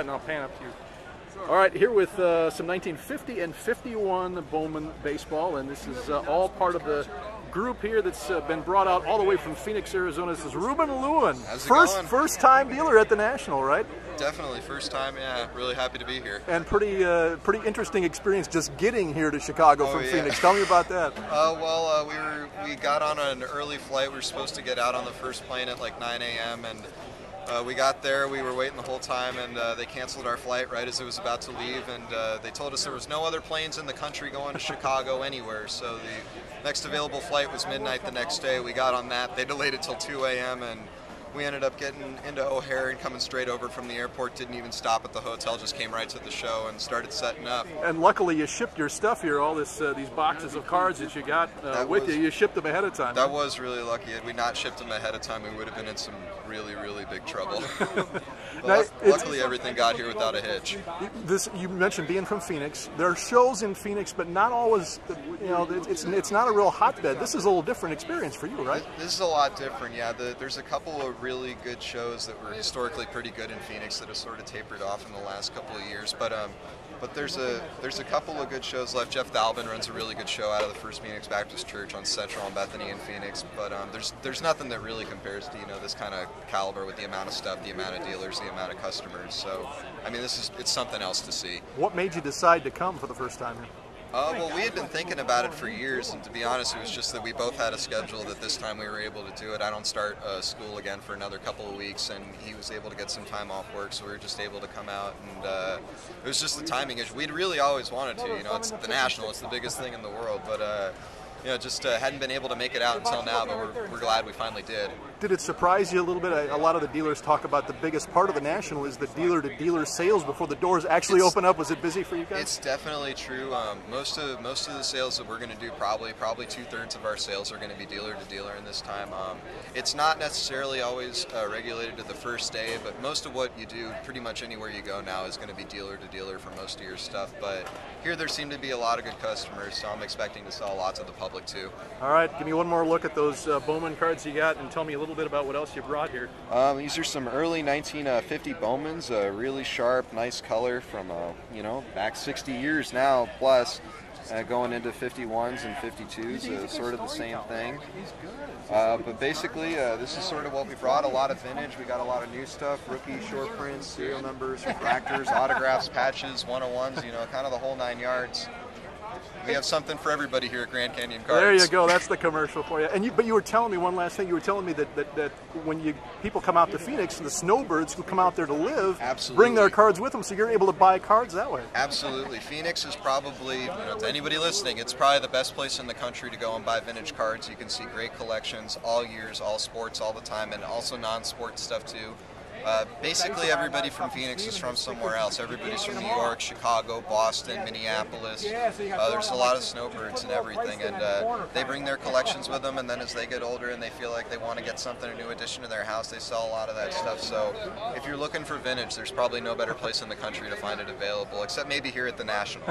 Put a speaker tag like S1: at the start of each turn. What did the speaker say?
S1: and I'll pan up to you. All right, here with some 1950 and 51 Bowman baseball, and this is all part of the group here that's been brought out all the way from Phoenix, Arizona. This is Rueben Lewin, first time dealer at the National, right?
S2: Definitely first time. Yeah, really happy to be here.
S1: And pretty interesting experience just getting here to Chicago from Phoenix. Tell me about that.
S2: We got on an early flight. We were supposed to get out on the first plane at like 9 a.m. and we got there, we were waiting the whole time, and they canceled our flight right as it was about to leave, and they told us there was no other planes in the country going to Chicago anywhere, so the next available flight was midnight the next day. We got on that, they delayed it till 2 a.m., and we ended up getting into O'Hare and coming straight over from the airport, didn't even stop at the hotel, just came right to the show and started setting up.
S1: And luckily you shipped your stuff here, all this these boxes of cards that you got with you shipped them ahead of time.
S2: That was really lucky. Had we not shipped them ahead of time, we would have been in some really, really big trouble.
S1: Now,
S2: luckily everything got here without a hitch.
S1: You mentioned being from Phoenix. There are shows in Phoenix, but not always, you know, it's not a real hotbed. This is a little different experience for you, right?
S2: This is a lot different, yeah. There's a couple of really good shows that were historically pretty good in Phoenix that have sort of tapered off in the last couple of years, but there's a couple of good shows left. Jeff Dalvin runs a really good show out of the First Phoenix Baptist Church on Central and Bethany in Phoenix, but there's nothing that really compares to, you know, this kind of caliber with the amount of stuff, the amount of dealers, the amount of customers. So I mean, it's something else to see.
S1: What made you decide to come for the first time here?
S2: Well, we had been thinking about it for years, and to be honest, it was just that we both had a schedule that this time we were able to do it. I don't start school again for another couple of weeks, and he was able to get some time off work, so we were just able to come out, and it was just the timing issue. We'd really always wanted to, you know, it's the National, it's the biggest thing in the world, but you know, just hadn't been able to make it out until now, but we're glad we finally did.
S1: Did it surprise you a little bit? A lot of the dealers talk about the biggest part of the National is the dealer-to-dealer sales before the doors actually open up. Was it busy for you guys?
S2: It's definitely true. Most of the sales that we're going to do, probably 2/3 of our sales are going to be dealer-to-dealer in this time. It's not necessarily always regulated to the first day, but most of what you do, pretty much anywhere you go now, is going to be dealer-to-dealer for most of your stuff. But here there seem to be a lot of good customers, so I'm expecting to sell a lot to the public too.
S1: All right, give me one more look at those Bowman cards you got, and tell me a little bit about what else you brought here.
S2: These are some early 1950 Bowmans, really sharp, nice color from you know, back 60 years now plus, going into 51s and 52s, sort of the same thing. But basically, this is sort of what we brought. A lot of vintage. We got a lot of new stuff: rookie, short prints, serial numbers, refractors, autographs, patches, 101s. You know, kind of the whole 9 yards. We have something for everybody here at Grand Canyon Cards.
S1: There you go. That's the commercial for you. And but you were telling me one last thing. You were telling me that when people come out to Phoenix, the snowbirds who come out there to live bring their cards with them, so you're able to buy cards that way.
S2: Absolutely. Phoenix is probably, you know, to anybody listening, it's probably the best place in the country to go and buy vintage cards. You can see great collections all years, all sports, all the time, and also non-sport stuff too. Basically everybody from Phoenix is from somewhere else. Everybody's from New York, Chicago, Boston, Minneapolis. There's a lot of snowbirds and everything, and they bring their collections with them, and then as they get older and they feel like they want to get something, a new addition to their house, they sell a lot of that stuff. So if you're looking for vintage, there's probably no better place in the country to find it available, except maybe here at the National.